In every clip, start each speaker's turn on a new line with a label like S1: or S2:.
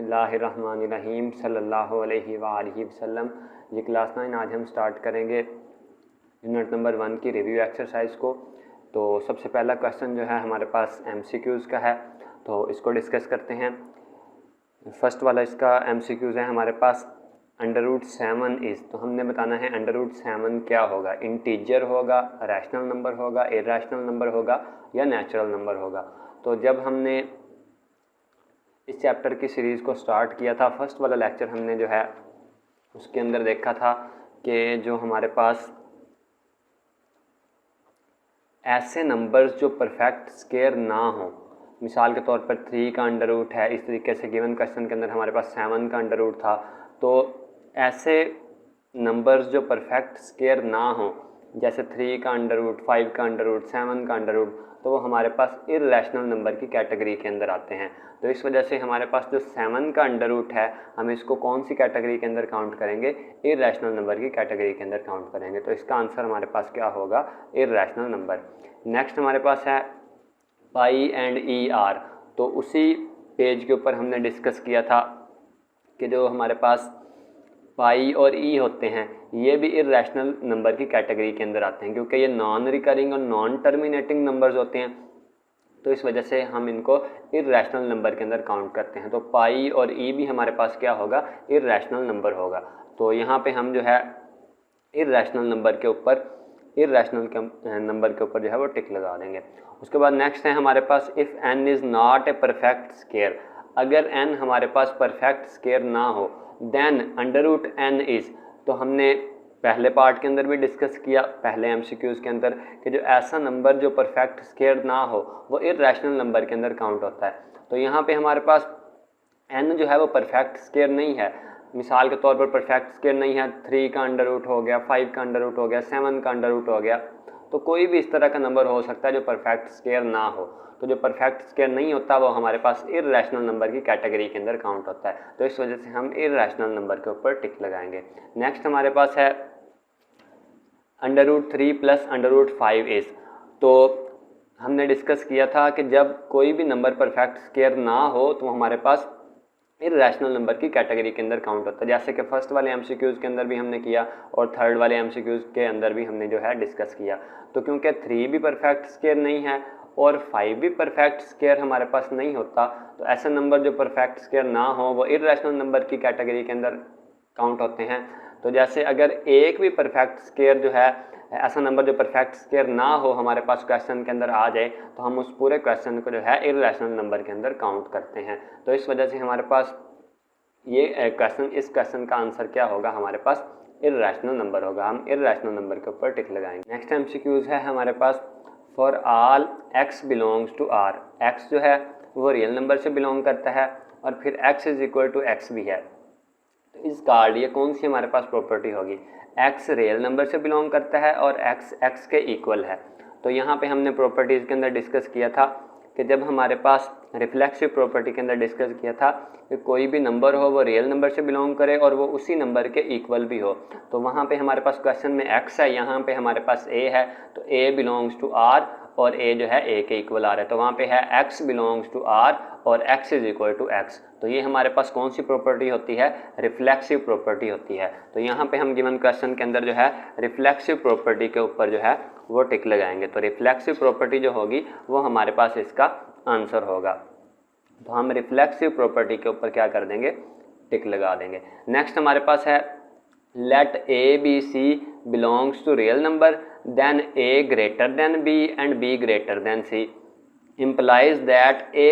S1: बिस्मिल्लाहिर्रहमानिर्रहीम सल्लल्लाहु अलैहि वसल्लम। ये क्लास 9 आज हम स्टार्ट करेंगे यूनिट नंबर 1 की रिव्यू एक्सरसाइज को। तो सबसे पहला क्वेश्चन जो है हमारे पास MCQs का है, तो इसको डिस्कस करते हैं। फर्स्ट वाला इसका MCQs है हमारे पास, √7 इज़, तो हमने बताना है √7 क्या होगा, इंटीजर होगा, रैशनल नंबर होगा, इरैशनल नंबर होगा या नेचुरल नंबर होगा। तो जब हमने इस चैप्टर की सीरीज़ को स्टार्ट किया था, फर्स्ट वाला लेक्चर हमने जो है उसके अंदर देखा था कि जो हमारे पास ऐसे नंबर्स जो परफेक्ट स्क्वायर ना हो, मिसाल के तौर पर 3 का अंडर रूट है, इस तरीके से गिवन क्वेश्चन के अंदर हमारे पास 7 का अंडर रूट था। तो ऐसे नंबर्स जो परफेक्ट स्क्वायर ना हो, जैसे 3 का अंडर रूट, 5 का अंडर रूट, 7 का अंडर रूट, तो वो हमारे पास इरैशनल नंबर की कैटेगरी के अंदर आते हैं। तो इस वजह से हमारे पास जो 7 का अंडर रूट है, हम इसको कौन सी कैटेगरी के अंदर काउंट करेंगे, इरैशनल नंबर की कैटेगरी के अंदर काउंट करेंगे। तो इसका आंसर हमारे पास क्या होगा, इरैशनल नंबर। नेक्स्ट हमारे पास है पाई एंड ER। तो उसी पेज के ऊपर हमने डिस्कस किया था कि जो हमारे पास पाई और ई होते हैं, ये भी इरैशनल नंबर की कैटेगरी के अंदर आते हैं, क्योंकि ये नॉन रिकरिंग और नॉन टर्मिनेटिंग नंबर्स होते हैं। तो इस वजह से हम इनको इरैशनल नंबर के अंदर काउंट करते हैं। तो पाई और ई भी हमारे पास क्या होगा, इरैशनल नंबर होगा। तो यहाँ पे हम जो है इरैशनल नंबर के ऊपर, इरैशनल नंबर के ऊपर जो है वो टिक लगा देंगे। उसके बाद नेक्स्ट है हमारे पास, if n is not a perfect square, अगर n हमारे पास परफेक्ट स्क्वायर ना हो, देन √n इज़। तो हमने पहले पार्ट के अंदर भी डिस्कस किया, पहले MCQs के अंदर, कि जो ऐसा नंबर जो परफेक्ट स्क्वायर ना हो वो इरैशनल नंबर के अंदर काउंट होता है। तो यहाँ पे हमारे पास n जो है वो परफेक्ट स्क्वायर नहीं है। मिसाल के तौर पर परफेक्ट स्क्वायर नहीं है, 3 का अंडर रूट हो गया, 5 का अंडर रूट हो गया, 7 का अंडर रूट हो गया। तो कोई भी इस तरह का नंबर हो सकता है जो परफेक्ट स्क्वायर ना हो। तो जो परफेक्ट स्क्वायर नहीं होता वो हमारे पास इरैशनल नंबर की कैटेगरी के अंदर काउंट होता है। तो इस वजह से हम इरैशनल नंबर के ऊपर टिक लगाएंगे। नेक्स्ट हमारे पास है √3 + √5 इज़। तो हमने डिस्कस किया था कि जब कोई भी नंबर परफेक्ट स्क्वायर ना हो तो हमारे पास इरैशनल नंबर की कैटेगरी के अंदर काउंट होता है, जैसे कि फर्स्ट वाले MCQs के अंदर भी हमने किया और थर्ड वाले MCQs के अंदर भी हमने जो है डिस्कस किया। तो क्योंकि 3 भी परफेक्ट स्क्वायर नहीं है और 5 भी परफेक्ट स्क्वायर हमारे पास नहीं होता, तो ऐसे नंबर जो परफेक्ट स्क्वायर ना हो वो इरैशनल नंबर की कैटेगरी के अंदर काउंट होते हैं। तो जैसे अगर एक भी परफेक्ट स्क्वायर जो है, ऐसा नंबर जो परफेक्ट स्क्वायर ना हो हमारे पास क्वेश्चन के अंदर आ जाए, तो हम उस पूरे क्वेश्चन को जो है इरैशनल नंबर के अंदर काउंट करते हैं। तो इस वजह से हमारे पास ये क्वेश्चन, इस क्वेश्चन का आंसर क्या होगा, हमारे पास इरैशनल नंबर होगा। हम इरैशनल नंबर के ऊपर टिक लगाएंगे। नेक्स्ट MCQs है हमारे पास, for all x belongs to R। x जो है वो रियल नंबर से बिलोंग करता है और फिर x = x भी है। तो इस कार्ड ये कौन सी हमारे पास प्रॉपर्टी होगी, x रियल नंबर से बिलोंग करता है और x के इक्वल है। तो यहाँ पे हमने प्रॉपर्टीज़ के अंदर डिस्कस किया था कि जब हमारे पास रिफ्लेक्सिव प्रॉपर्टी के अंदर डिस्कस किया था कि कोई भी नंबर हो वो रियल नंबर से बिलोंग करे और वो उसी नंबर के इक्वल भी हो। तो वहाँ पे हमारे पास क्वेश्चन में x है, यहाँ पे हमारे पास a है, तो a बिलोंग्स टू R और a जो है a के इक्वल आ रहा है। तो वहाँ पे है x बिलोंग्स टू R और x = x। तो ये हमारे पास कौन सी प्रॉपर्टी होती है, रिफ्लेक्सिव प्रॉपर्टी होती है। तो यहाँ पे हम गिवन क्वेश्चन के अंदर जो है रिफ्लेक्सिव प्रॉपर्टी के ऊपर जो है वो टिक लगाएंगे। तो रिफ्लेक्सिव प्रॉपर्टी जो होगी वो हमारे पास इसका आंसर होगा। तो हम रिफ्लेक्सिव प्रॉपर्टी के ऊपर क्या कर देंगे, टिक लगा देंगे। नेक्स्ट हमारे पास है, let ABC belongs to real number, then A > B and B > C implies that A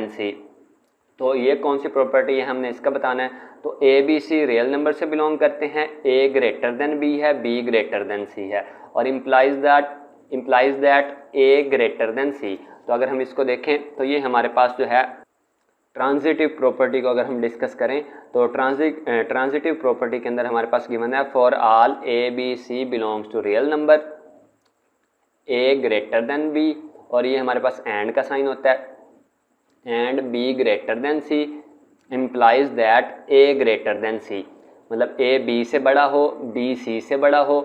S1: > C। तो ये कौन सी प्रॉपर्टी है, हमने इसका बताना है। तो ABC रियल नंबर से बिलोंग करते हैं, A > B है, B > C है, और इम्प्लाइज दैट A > C। तो अगर हम इसको देखें तो ये हमारे पास जो है ट्रांजिटिव प्रॉपर्टी को अगर हम डिस्कस करें तो ट्रांजिटिव प्रॉपर्टी के अंदर हमारे पास गिवन है, for all ABC belongs to real number A > B, और ये हमारे पास एंड का साइन होता है, and B > C implies that A > C। मतलब A B से बड़ा हो, B C से बड़ा हो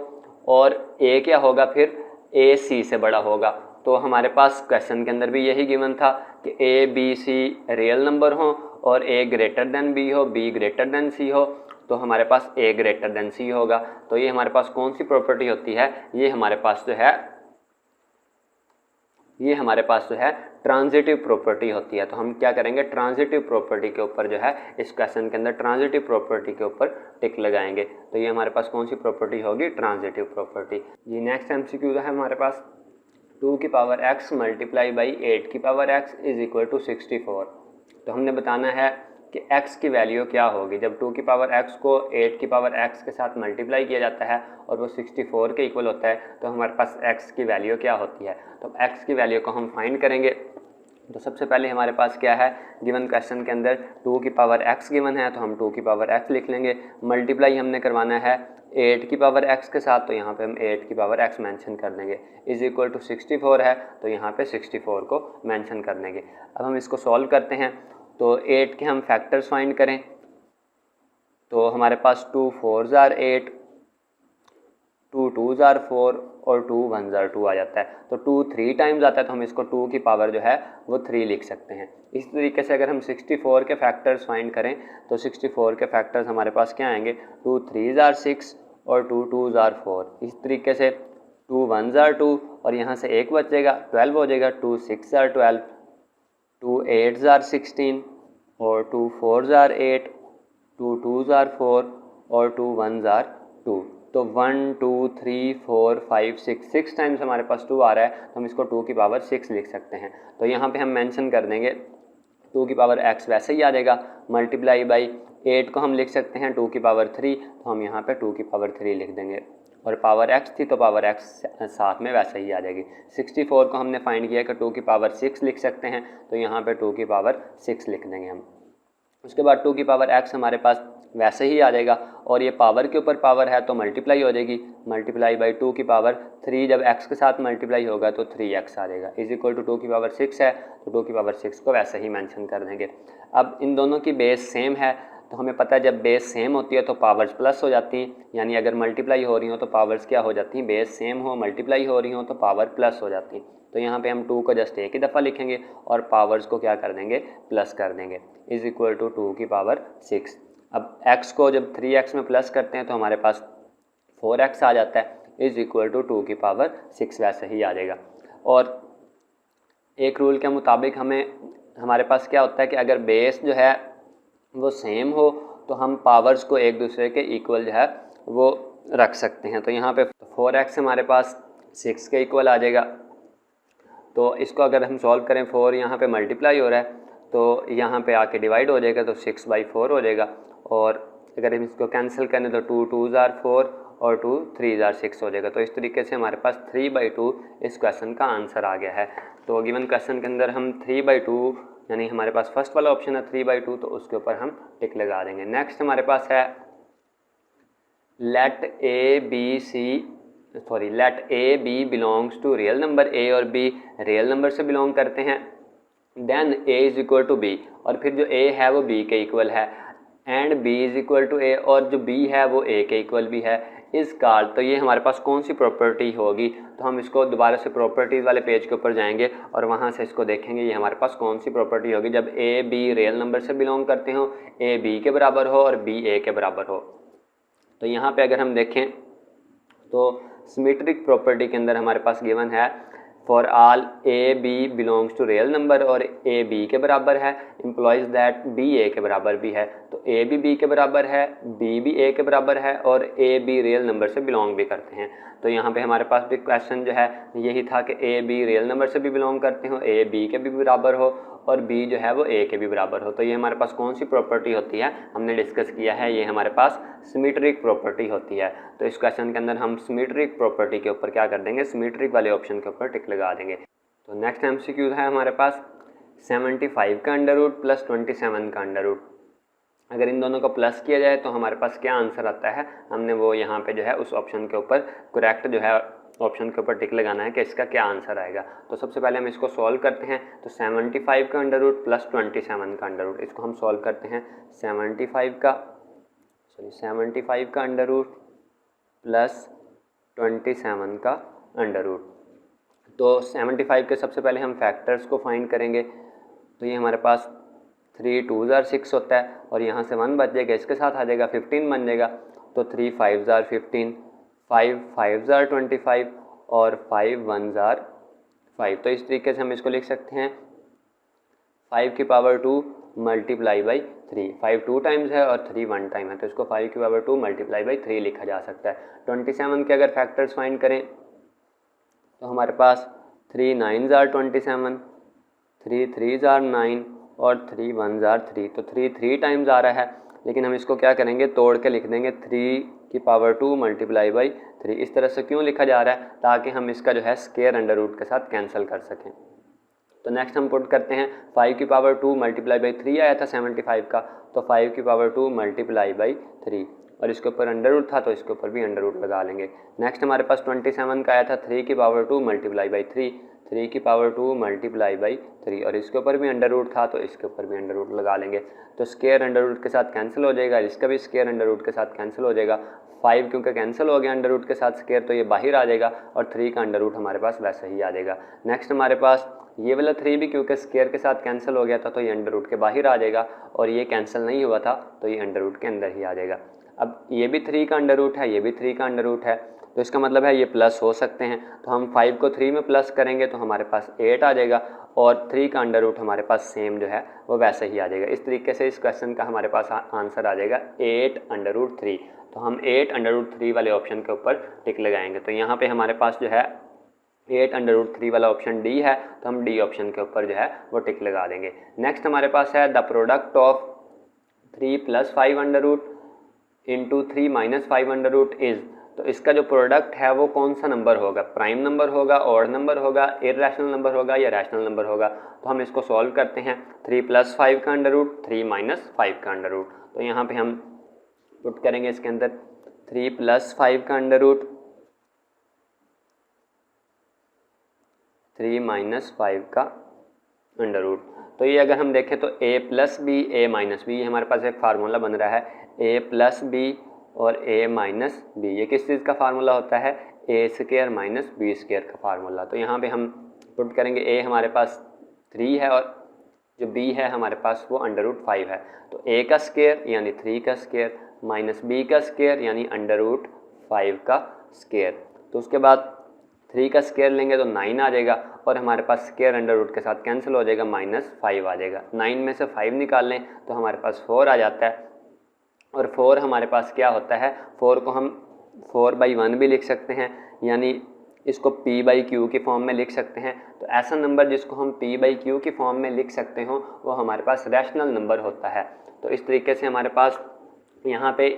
S1: और A क्या होगा, फिर A C से बड़ा होगा। तो हमारे पास क्वेश्चन के अंदर भी यही गिवन था कि A B C real number हों और ए ग्रेटर देन बी हो, बी ग्रेटर देन सी हो, तो हमारे पास ए ग्रेटर देन सी होगा। तो ये हमारे पास कौन सी प्रॉपर्टी होती है, ये हमारे पास जो है ट्रांजिटिव प्रॉपर्टी होती है। तो हम क्या करेंगे, ट्रांजिटिव प्रॉपर्टी के ऊपर जो है इस क्वेश्चन के अंदर ट्रांजिटिव प्रॉपर्टी के ऊपर टिक लगाएंगे। तो ये हमारे पास कौन सी प्रॉपर्टी होगी, ट्रांजिटिव प्रॉपर्टी जी। नेक्स्ट एमसीक्यू है हमारे पास 2 की पावर x मल्टीप्लाई बाई 8 की power x is equal to 64। तो हमने बताना है कि x की वैल्यू क्या होगी जब 2 की पावर x को 8 की पावर x के साथ मल्टीप्लाई किया जाता है और वो 64 के इक्वल होता है, तो हमारे पास x की वैल्यू क्या होती है। तो x की वैल्यू को हम फाइंड करेंगे। तो सबसे पहले हमारे पास क्या है, गिवन क्वेश्चन के अंदर 2 की पावर x गिवन है, तो हम 2 की पावर x लिख लेंगे। मल्टीप्लाई हमने करवाना है 8 की पावर x के साथ, तो यहाँ पे हम 8 की पावर x मेंशन कर देंगे। इज इक्वल टू 64 है, तो यहाँ पे 64 को मेंशन कर देंगे। अब हम इसको सॉल्व करते हैं। तो 8 के हम फैक्टर्स फाइंड करें, तो हमारे पास 2 4s are 8, 2 2s are 4 और 2 1s are 2 आ जाता है। तो 2 3 टाइम्स आता है, तो हम इसको 2 की पावर जो है वो 3 लिख सकते हैं। इस तरीके से अगर हम 64 के फैक्टर्स फाइंड करें, तो 64 के फैक्टर्स हमारे पास क्या आएंगे, 2 3s are 6 और 2 2s are 4। इस तरीके से 2 1s are 2 और यहाँ से एक बचेगा, 12 हो जाएगा, 2 6s are 12, 2 8s are 16 और 2 4s are 8, 2 2s are 4 और 2 1s are 2। तो 1 2 3 4 5 6 टाइम्स हमारे पास 2 आ रहा है, तो हम इसको 2 की पावर 6 लिख सकते हैं। तो यहाँ पे हम मेंशन कर देंगे 2 की पावर x वैसे ही आ जाएगा, मल्टीप्लाई बाई 8 को हम लिख सकते हैं 2 की पावर 3, तो हम यहाँ पे 2 की पावर 3 लिख देंगे। और पावर x थी तो पावर x साथ में वैसे ही आ जाएगी। 64 को हमने फाइंड किया कि 2 की पावर 6 लिख सकते हैं, तो यहाँ पे 2 की पावर 6 लिख देंगे हम। उसके बाद 2 की पावर x हमारे पास वैसे ही आ जाएगा, और ये पावर के ऊपर पावर है तो मल्टीप्लाई हो जाएगी, मल्टीप्लाई बाई 2 की पावर 3 जब x के साथ मल्टीप्लाई होगा तो 3x आ जाएगा। इज इक्वल टू 2 की पावर 6 है, तो 2 की पावर 6 को वैसे ही मेंशन कर देंगे। अब इन दोनों की बेस सेम है, तो हमें पता है जब बेस सेम होती है तो पावर्स प्लस हो जाती हैं, यानी अगर मल्टीप्लाई हो रही हो तो पावर्स क्या हो जाती हैं, बेस सेम हो, मल्टीप्लाई हो रही हो तो पावर प्लस हो जाती हैं। तो यहाँ पे हम 2 को जस्ट एक ही दफ़ा लिखेंगे और पावर्स को क्या कर देंगे, प्लस कर देंगे। इज इक्वल टू 2 की पावर 6। अब x को जब 3x में प्लस करते हैं तो हमारे पास 4x आ जाता है, इज इक्वल टू 2 की पावर 6 वैसे ही आ जाएगा। और एक रूल के मुताबिक हमारे पास क्या होता है कि अगर बेस जो है वो सेम हो तो हम पावर्स को एक दूसरे के इक्वल जो है वो रख सकते हैं। तो यहाँ पे 4x हमारे पास 6 के इक्वल आ जाएगा। तो इसको अगर हम सॉल्व करें, 4 यहाँ पे मल्टीप्लाई हो रहा है तो यहाँ पे आके डिवाइड हो जाएगा, तो 6/4 हो जाएगा। और अगर हम इसको कैंसिल करें तो 2 2s are 4 और 2 3s are 6 हो जाएगा। तो इस तरीके से हमारे पास 3/2 इस क्वेश्चन का आंसर आ गया है। तो गिवन क्वेश्चन के अंदर हम 3/2 यानी हमारे पास फर्स्ट वाला ऑप्शन है 3/2, तो उसके ऊपर हम टिक लगा देंगे। नेक्स्ट हमारे पास है let a B belongs to real number, a और बी रियल नंबर से बिलोंग करते हैं। Then a is equal to b, और फिर जो a है वो b के इक्वल है, and b is equal to a, और जो b है वो a के इक्वल भी है। इस कार्ड, तो ये हमारे पास कौन सी प्रॉपर्टी होगी, तो हम इसको दोबारा से प्रॉपर्टीज़ वाले पेज के ऊपर जाएंगे और वहाँ से इसको देखेंगे ये हमारे पास कौन सी प्रॉपर्टी होगी जब a b रियल नंबर से बिलोंग करते हो, a b के बराबर हो और b a के बराबर हो। तो यहाँ पे अगर हम देखें तो सिमेट्रिक प्रॉपर्टी के अंदर हमारे पास गिवन है for all A B belongs to real number, और ए बी के बराबर है इम्प्लॉइज दैट बी ए के बराबर भी है। तो ए बी के बराबर है, बी भी ए के बराबर है और ए बी रियल नंबर से बिलोंग भी करते हैं। तो यहाँ पे हमारे पास भी क्वेश्चन जो है यही था कि ए बी रियल नंबर से भी बिलोंग करते हो, ए बी के भी बराबर हो और बी जो है वो ए के भी बराबर हो। तो ये हमारे पास कौन सी प्रॉपर्टी होती है, हमने डिस्कस किया है, ये हमारे पास सिमेट्रिक प्रॉपर्टी होती है। तो इस क्वेश्चन के अंदर हम सिमेट्रिक प्रॉपर्टी के ऊपर क्या कर देंगे, सिमेट्रिक वाले ऑप्शन के ऊपर टिक लगा देंगे। तो नेक्स्ट एमसीक्यू है हमारे पास 75 का अंडर रूट प्लस 27 का अंडर रूट। अगर इन दोनों को प्लस किया जाए तो हमारे पास क्या आंसर आता है, हमने वो यहाँ पे जो है उस ऑप्शन के ऊपर करेक्ट जो है ऑप्शन के ऊपर टिक लगाना है कि इसका क्या आंसर आएगा। तो सबसे पहले हम इसको सॉल्व करते हैं। तो 75 का अंडर रूट प्लस 27 का अंडर रूट, इसको हम सॉल्व करते हैं। 75 का अंडर रूट प्लस 27 का अंडर रूट। तो 75 के सबसे पहले हम फैक्टर्स को फाइंड करेंगे। तो ये हमारे पास 3 2 ज़ार 6 होता है और यहाँ से 1 बच जाएगा, इसके साथ आ जाएगा 15 बन जाएगा। तो 3 5 ज़ार 15, 5 5 ज़ार 25 और 5 1 ज़ार 5। तो इस तरीके से हम इसको लिख सकते हैं 5 की पावर 2 मल्टीप्लाई बाई 3। 5 2 टाइम्स है और 3 1 टाइम है, तो इसको 5 की पावर 2 मल्टीप्लाई बाई 3 लिखा जा सकता है। 27 के अगर फैक्टर्स फाइंड करें तो हमारे पास 3 9 ज़ार 27, 3 3 ज़ार 9 और 3 1 ज़ार 3। तो 3 3 टाइम्स आ रहा है, लेकिन हम इसको क्या करेंगे, तोड़ के लिख देंगे 3 की पावर 2 मल्टीप्लाई बाई 3। इस तरह से क्यों लिखा जा रहा है, ताकि हम इसका जो है स्क्वायर अंडर रूट के साथ कैंसिल कर सकें। तो नेक्स्ट हम पुट करते हैं 5 की पावर 2 मल्टीप्लाई बाई 3 आया था 75 का, तो 5 की पावर 2 मल्टीप्लाई बाई 3 और इसके ऊपर अंडर रूट था तो इसके ऊपर भी अंडर रूट लगा लेंगे। नेक्स्ट हमारे पास 27 का आया था 3 की पावर 2 मल्टीप्लाई बाई 3, 3 की पावर 2 मल्टीप्लाई बाई 3 और इसके ऊपर भी अंडर रूट था तो इसके ऊपर भी अंडर रूट लगा लेंगे। तो स्क्वायर अंडर रूट के साथ कैंसिल हो जाएगा, इसका भी स्क्वायर अंडर रूट के साथ कैंसिल हो जाएगा। 5 क्योंकि कैंसिल हो गया अंडर रूट के साथ स्क्वायर, तो ये बाहर आ जाएगा और 3 का अंडर रूट हमारे पास वैसे ही आ जाएगा। नेक्स्ट हमारे पास ये वाला 3 भी क्योंकि स्क्वायर के साथ कैंसिल हो गया था तो ये अंडर रूट के बाहर आ जाएगा और ये कैंसिल नहीं हुआ था तो ये अंडर रूट के अंदर ही आ जाएगा। अब ये भी 3 का अंडर रूट है, ये भी 3 का अंडर रूट है, तो इसका मतलब है ये प्लस हो सकते हैं। तो हम 5 को 3 में प्लस करेंगे तो हमारे पास 8 आ जाएगा और 3 का अंडर रूट हमारे पास सेम जो है वो वैसे ही आ जाएगा। इस तरीके से इस क्वेश्चन का हमारे पास आंसर आ जाएगा 8 अंडर रूट 3। तो हम 8 अंडर रूट 3 वाले ऑप्शन के ऊपर टिक लगाएंगे। तो यहाँ पे हमारे पास जो है 8 अंडर रूट 3 वाला ऑप्शन डी है, तो हम डी ऑप्शन के ऊपर जो है वो टिक लगा देंगे। नेक्स्ट हमारे पास है the product of 3 + 5 under root into 3 - 5 under root is. तो इसका जो प्रोडक्ट है वो कौन सा नंबर होगा, प्राइम नंबर होगा, ऑड नंबर होगा, इररेशनल नंबर होगा या रैशनल नंबर होगा। तो हम इसको सॉल्व करते हैं। 3 + 5 का अंडर रूट, 3 - 5 का अंडर रूट। तो यहाँ पे हम पुट करेंगे इसके अंदर 3 + 5 का अंडर रूट, 3 - 5 का अंडर रूट। तो ये अगर हम देखें तो a + b a - b, ये हमारे पास एक फार्मूला बन रहा है a + b और a - b। ये किस चीज़ का फार्मूला होता है, a² - b² का फार्मूला। तो यहाँ पे हम पुट करेंगे a हमारे पास 3 है और जो b है हमारे पास वो अंडर रूट 5 है। तो a का स्क्वायर यानी 3 का स्क्वायर माइनस b का स्क्वायर यानी अंडर रूट 5 का स्क्वायर। तो उसके बाद 3 का स्क्वायर लेंगे तो 9 आ जाएगा और हमारे पास स्क्वायर अंडर रूट के साथ कैंसिल हो जाएगा, -5 आ जाएगा। 9 में से 5 निकाल लें तो हमारे पास 4 आ जाता है और 4 हमारे पास क्या होता है, 4 को हम 4/1 भी लिख सकते हैं, यानी इसको p/q की फॉर्म में लिख सकते हैं। तो ऐसा नंबर जिसको हम p/q की फॉर्म में लिख सकते हो वो हमारे पास रैशनल नंबर होता है। तो इस तरीके से हमारे पास यहाँ पे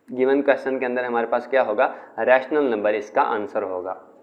S1: गिवन क्वेश्चन के अंदर हमारे पास क्या होगा, रैशनल नंबर इसका आंसर होगा।